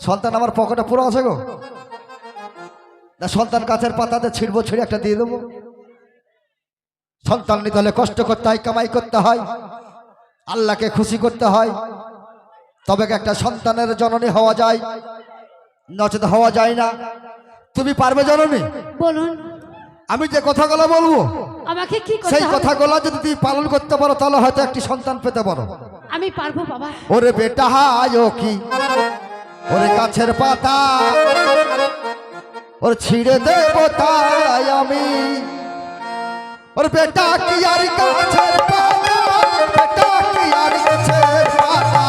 সন্তান আমার পকেটে পুরো আছে গো, না সন্তান গাছের পাতাতে ছিঁড়বো, ছিঁড়ে একটা দিয়ে দেবো? সন্তান নিতে হলে কষ্ট করতে হয়, কামাই করতে হয়, আল্লাহকে খুশি করতে হয়, তবে একটা সন্তানের জননী হওয়া যায়, নচেত হওয়া যায় না। তুমি পারবে জননী? বলুন। আমি যে কথাগুলো বলবো আমাকে কি করতে সেই হবে? কথাগুলো যদি তুমি পালন করতে পারো তাহলে হয়তো একটি সন্তান পেতে পারো। আমি পারবো বাবা। ওরে বেটা হায় ও কি, ওরে গাছের পাতা ওর ছিঁড়ে দেবো তাই আমি। ওর বেটা কি আর গাছের পাতা, বেটা কি আর গাছের পাতা,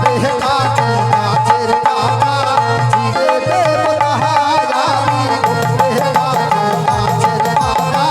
বেটা কি গাছের পাতা, ছিঁড়ে দেবো তাই আমি। বেটা কি গাছের পাতা।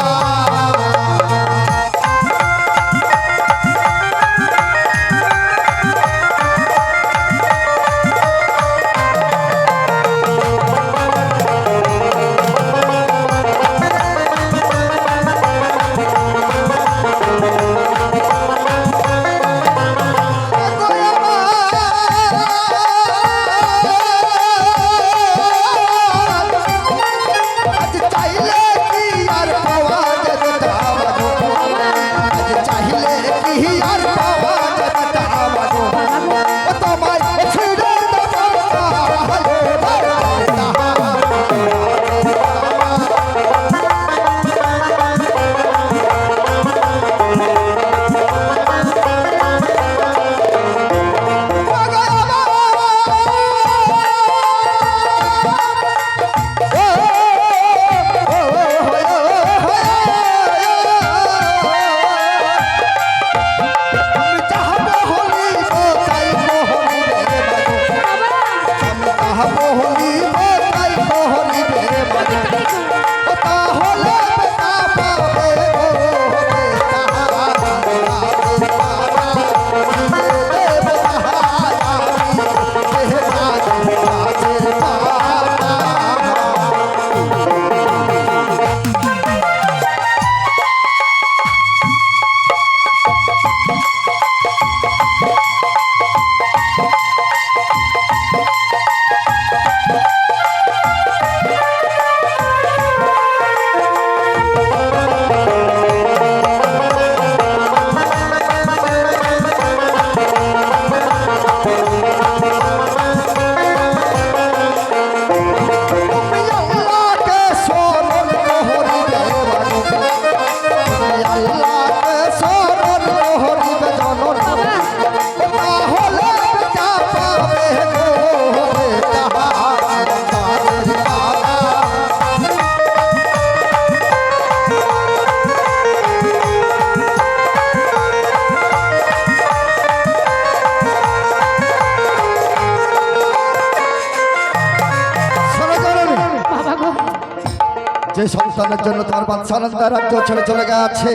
যে সন্তানের জন্য তোমার বাদশা রাজ্য ছেড়ে চলে গেছে,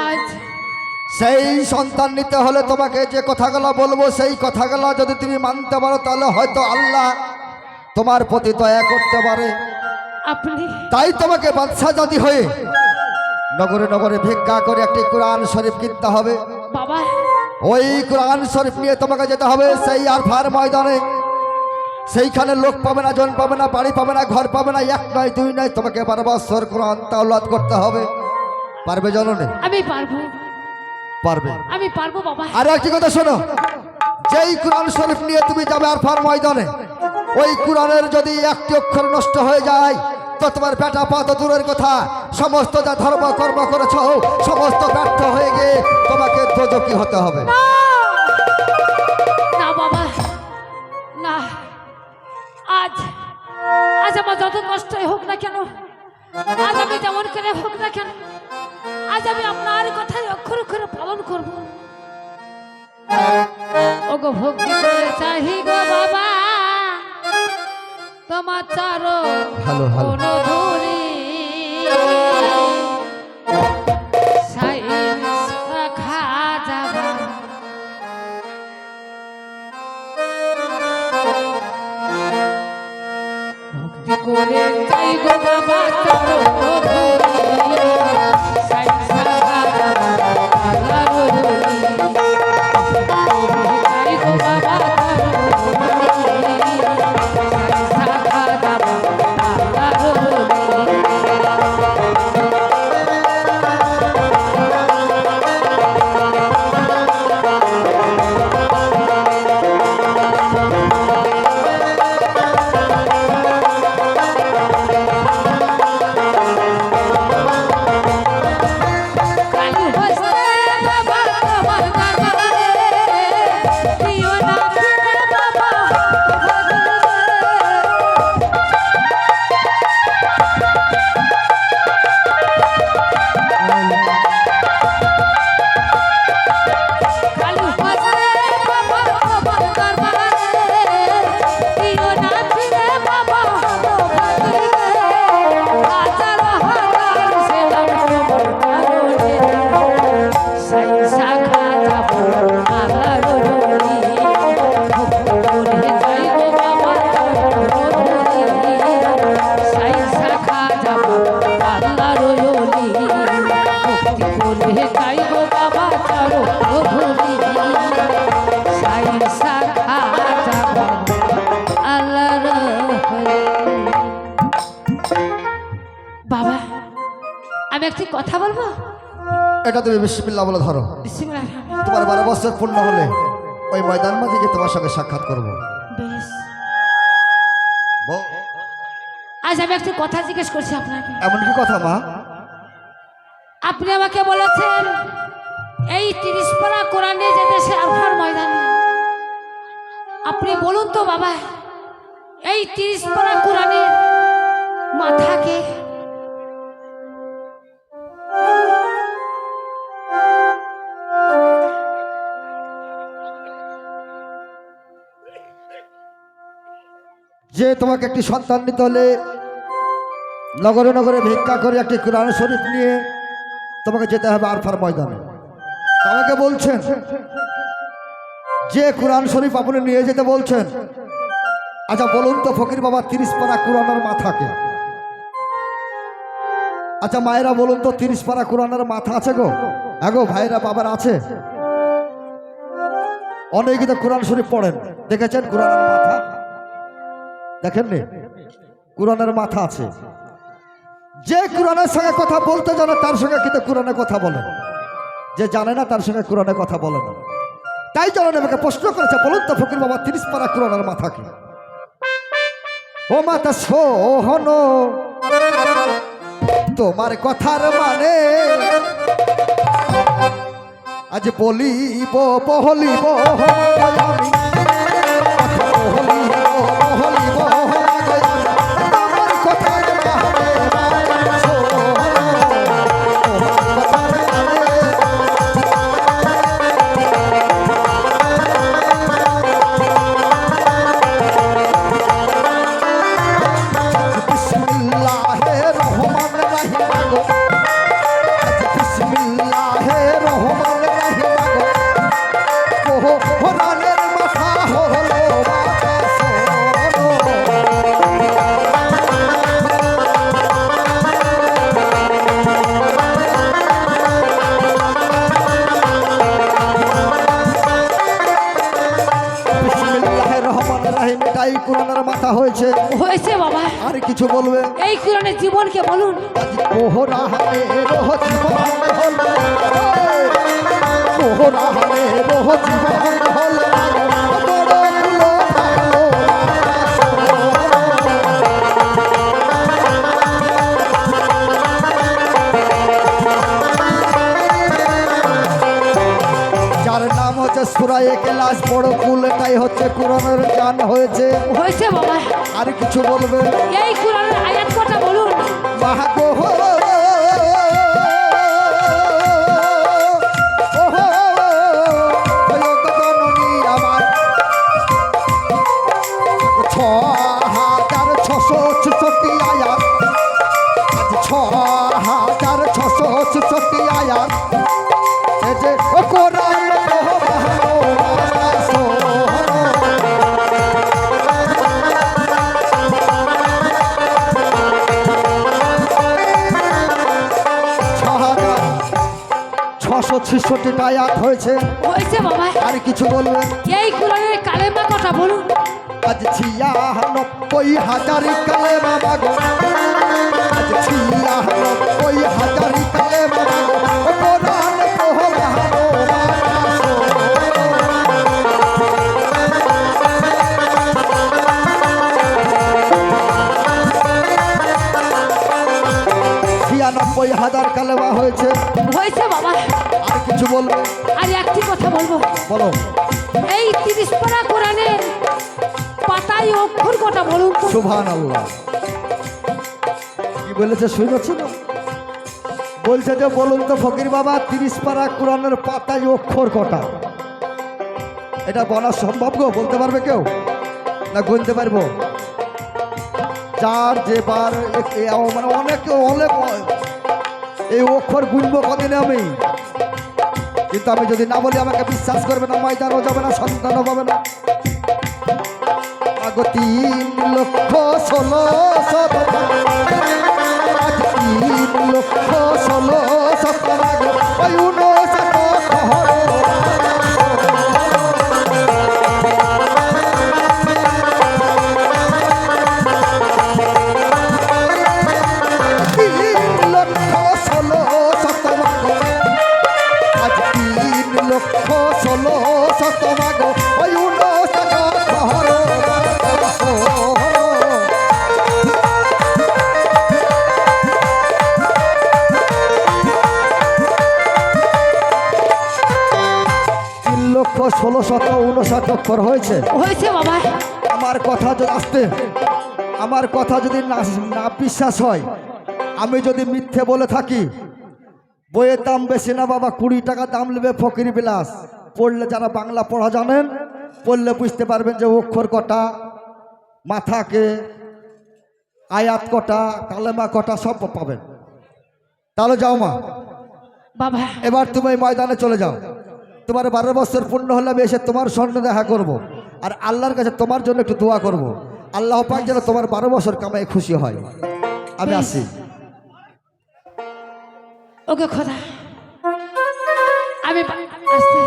আজ সেই সন্তান নিতে হলে তোমাকে যে কথাগুলো বলবো সেই কথাগুলো যদি তুমি মানতে পারো তাহলে হয়তো আল্লাহ তোমার প্রতি দয়া করতে পারে। আপনি তাই তোমাকে বাদশা জাতি হয়ে নগরে নগরে ভিক্ষা করে একটি কোরআন শরীফ কিনতে হবে। বাবা ওই কোরআন শরীফ নিয়ে তোমাকে যেতে হবে সেই আরফার ময়দানে। সেইখানে লোক পাবে না, জন পাবে না, বাড়ি পাবে না, ঘর পাবে না, এক নয় দুই নয়, তোমাকে 12 বছর কোরআন তাওলাদ করতে হবে। পারবে জননী? আমি পারবো, পারবে। আমি পারবো বাবা। আর একটি কথা শোনো, যেই কোরআন শরীফ নিয়ে তুমি যাবে আরফার ময়দানে, ওই কোরআনের যদি একটি অক্ষর নষ্ট হয়ে যায় তো তোমার বেটা পা তো দূরের কথা, সমস্ত যা ধর্ম কর্ম করেছ সমস্ত ব্যর্থ হয়ে গিয়ে তোমাকে দোজখী হতে হবে। না বাবা না, আজ আজ আমার যত কষ্টই হোক না কেন, আজ আমি যেমন করে হোক না কেন, আজ আমি আপনার কথাই অক্ষর অক্ষরে পালন করব। ওগো ভক্তি করে চাহি গো বাবা তোমার চারো ভালো ভালো অনুধুরি খাজাবা ভক্তি করে চাই গো বাবা চারো অনুধুরি চাই গো বাবা আমি একটি কথা বলবো? এটা তুমি বিসমিল্লাহ বলে ধরো। বিসমিল্লাহির রহমানির তোমার 12 বছর পূর্ণ হলে ওই ময়দান মাঝে তোমার সঙ্গে সাক্ষাৎ করবো। বেশ। বল। আজ আমি একটি কথা জিজ্ঞেস করছি আপনাকে। এমন কি কথা মা? আপনি আমাকে বলেছেন এই 30 পারা কোরআন নিয়ে যেতে সে আরফার ময়দানে। আপনি বলুন তো বাবা, এই 30 পারা কোরআনের মাথাকে যে তোমাকে একটি সন্তান নিতে হলে নগরে নগরে ভিক্ষা করে একটি কোরআন শরীফ নিয়ে তোমাকে যেতে হবে আরফার ময়দানে। আমাকে বলছেন যে কোরআন শরীফ আপনি নিয়ে যেতে বলছেন, আচ্ছা বলুন তো ফকির বাবা 30 পারা কোরআনের মাথাকে? আচ্ছা মায়েরা বলুন তো 30 পারা কোরআনের মাথা আছে গো? গো ভাইরা বাবার আছে? অনেকে তো কোরআন শরীফ পড়েন, দেখেছেন কোরআনের মাথা দেখেননি? কোরআনের মাথা আছে। যে কোরআনের সঙ্গে কথা বলতে জানে তার সঙ্গে কিন্তু কোরআনে কথা বলে, যে জানে না তার সঙ্গে কোরআনে কথা বলে না। তাই জন্য আমাকে প্রশ্ন করেছে, বলুন তো ফকির বাবা 30 পারা কোরআনের মাথা কি? ও মাতা সোহন তোমার কথার মানে আজ বলিব বলিব আমি কোরআনের মাথা হয়েছে হয়েছে বাবা। আর কিছু বলবে? এই কোরআনের জীবনকে বলুন। কোহরা হালে রহ জীবন হল, কোহরা হালে রহ জীবন হল যার নাম হচ্ছে সূরা ইখলাস বড় কুল, এটাই হচ্ছে কোরআনের গান হয়েছে। হয়েছে বাবা। আর কিছু বলবে? এই কোরআনের আয়াত কটা বলুন। মাগো আমার 6666 আয়াত, আজ 6666 আয়াত এই যে ও কোরআন আয়াত হয়েছে। হয়েছে বাবা। আর কিছু বলবে? এই কোরআনের কালেমা কটা বলুন। আজ 96,000 কালেমা মাগো, আজ 96,000 কালেমা মাগো, ও কোরআন পড়ানো হাজার কালেমা হয়েছে। হয়েছে বাবা। আর কিছু বলবো? আর একটি কথা বলবো। বলো। এই 30 পারা কোরআনের পাতায় অক্ষর কটা বলুন তো। সুবহানাল্লাহ। কি বলেছে শুনেছ না? বলছে যে বলুন তো ফকির বাবা 30 পারা কোরআনের পাতায় অক্ষর কটা? এটা বলা সম্ভব গো? বলতে পারবে কেউ? না গুনতে পারবো? যার যেবার মানে অনেক অনেক এই অক্ষর গুনবো কদিনে আমি, কিন্তু আমি যদি না বলি আমাকে বিশ্বাস করবে না, ময়দানও যাবে না, সন্তানও পাবে না। 3,16,17 1659 অক্ষর হয়েছে। হয়েছে বাবা। আমার কথা যদি আসতে, আমার কথা যদি না বিশ্বাস হয়, আমি যদি মিথ্যে বলে থাকি, বইয়ের দাম বেশি না বাবা, 20 টাকা দাম নেবে ফকির বিলাস। পড়লে যারা বাংলা পড়া জানেন, পড়লে বুঝতে পারবেন যে অক্ষর কটা, মাথাকে, আয়াত কটা, কালেমা কটা সব পাবেন। তাহলে যাও মা, বাবা এবার তুমি এই ময়দানে চলে যাও। তোমার 12 বছর পূর্ণ হলে আমি এসে তোমার সঙ্গে দেখা করব, আর আল্লাহর কাছে তোমার জন্য একটু দোয়া করব। আল্লাহ পাক যেন তোমার 12 বছর কামাই খুশি হয়। আমি আসি। ওকে খোদা, আমি আসতে,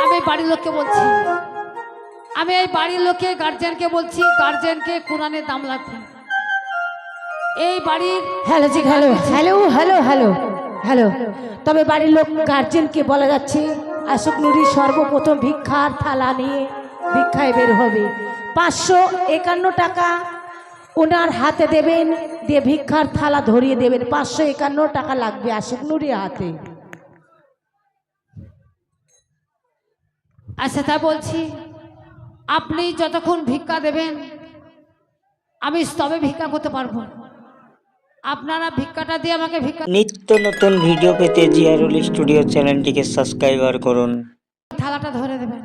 আমি বাড়ির লোককে বলছি, আমি এই বাড়ির লোককে গার্জিয়ানকে বলছি, গার্জিয়ানকে কোরআনের দাম লাগবে এই বাড়ির। হ্যালো জি, hello hello hello hello hello. তবে বাড়ির লোক গার্জেনকে বলা যাচ্ছে আশুক নুরি সর্বপ্রথম ভিক্ষার থালা নিয়ে ভিক্ষায় বের হবে। 551 টাকা ওনার হাতে দেবেন, দিয়ে ভিক্ষার থালা ধরিয়ে দেবেন। 551 টাকা লাগবে আশুক নুরির হাতে। আচ্ছা তা বলছি, আপনি যতক্ষণ ভিক্ষা দেবেন আমি তবে ভিক্ষা করতে পারবো। আপনারা ভিক্ষাটা দিয়ে আমাকে ভিক্ষা, নিত্য নতুন ভিডিও পেতে জিয়ারুল স্টুডিও চ্যানেলটিকে সাবস্ক্রাইব করুন। থালাটা ধরে দেবেন।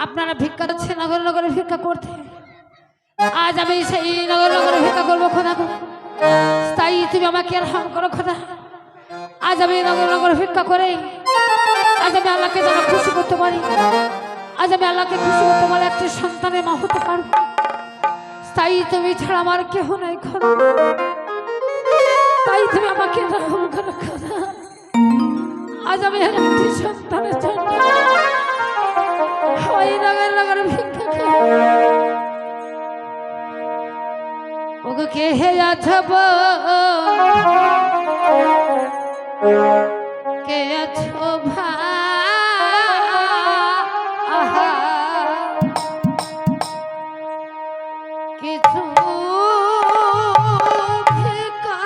আপনারা ভিক্ষা দিচ্ছে নগর নগরে ভিক্ষা করতে, আজ আমি সেই নগর নগরে ভিক্ষা করবো খোদা গো। তাই তুমি আমাকে রহম করো খোদা। আজ আমি নগর নগরে ভিক্ষা করে আজ আমি আল্লাহকে যেন খুশি করতে পারি, আজ আমি আল্লাহকে খুশি করতে পারি, একটি সন্তানের মা হতে পারবো। তাই তুমি ছাড়া আমার কেহ নাই খোদা, তাই তুমি আমাকে রহম করো খোদা। আজ আমি একটি সন্তানের জন্য ওই নগর নগরে ভিক্ষা করি। ওগো কে হে আছো কে আছো ভাই, কিছু ভিক্ষা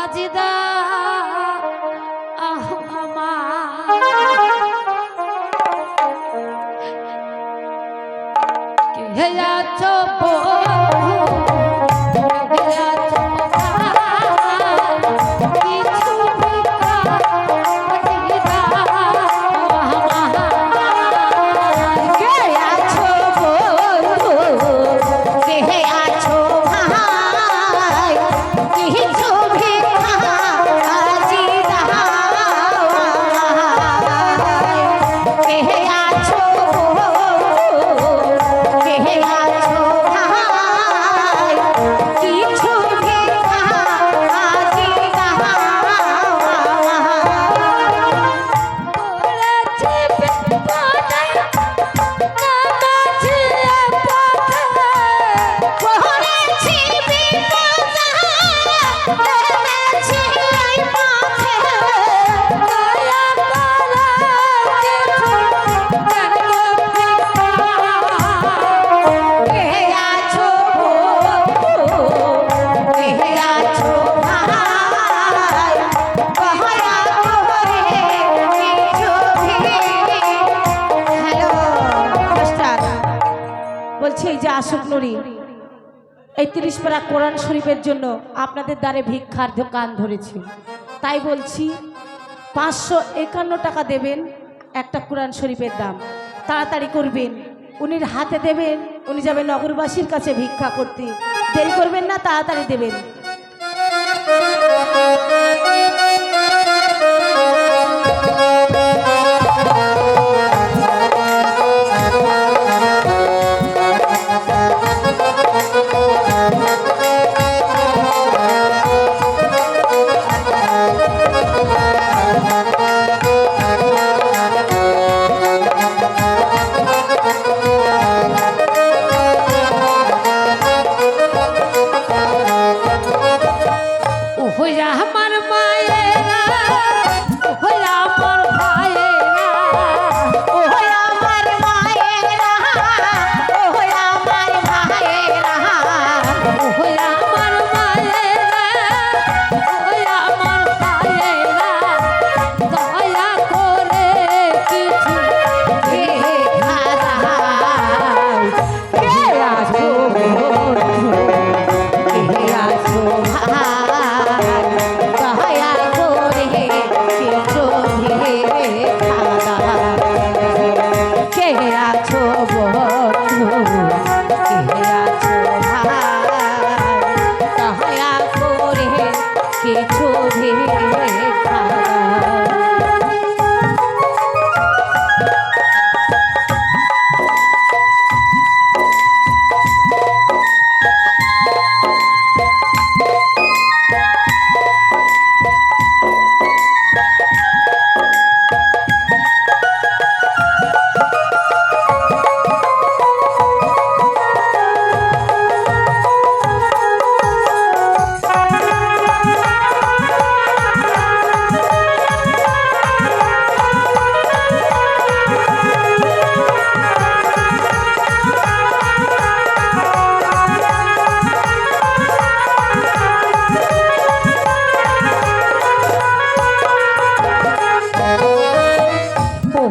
আজিদা কে আছো বলছি এই যে আশুক নুরি এই 30 পারা কোরআন শরীফের জন্য আপনাদের দ্বারে ভিক্ষার দোকান ধরেছি। তাই বলছি 551 টাকা দেবেন একটা কোরআন শরীফের দাম। তাড়াতাড়ি করবেন, উনির হাতে দেবেন, উনি যাবেন নগরবাসীর কাছে ভিক্ষা করতে। দেরি করবেন না, তাড়াতাড়ি দেবেন।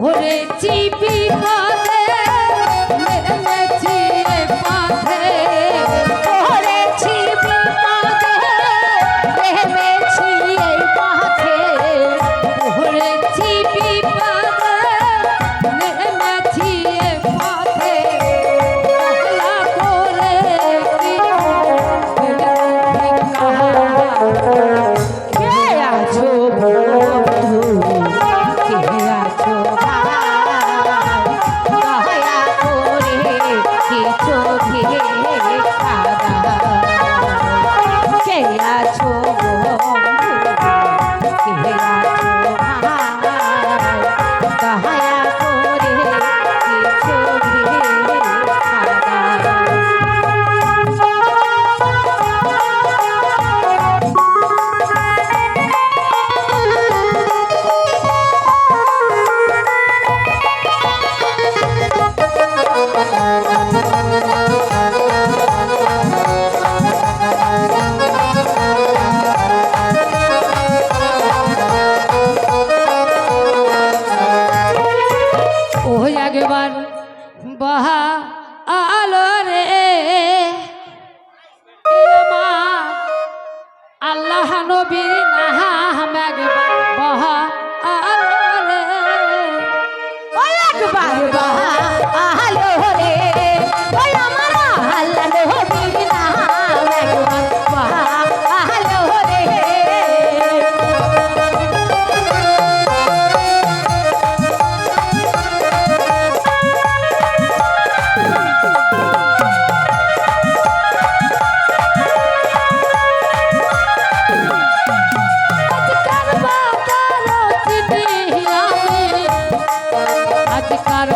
পড়েছি বিপদে নেমেছি এই পথে পড়েছি বিপদে নেমেছি এই পথে পড়েছি বিপদে নেমেছি এই পথে পাগলা করে কি কে আছো বন্ধু কে আছো ভাই দয়া করে কিছু দিয়ে খাদা কে আছো বন্ধু কে আছো ভাই দয়া করে কিছু দিয়ে খাদা ও একবার বাহা আলো রে এ আমার আল্লাহ নবীর নাম একবার বাহা আলো রে ও একবার বাহা আলো রে ওই আমার আল্লাহ নবীর নাম একবার বাহা আলো রে আজকার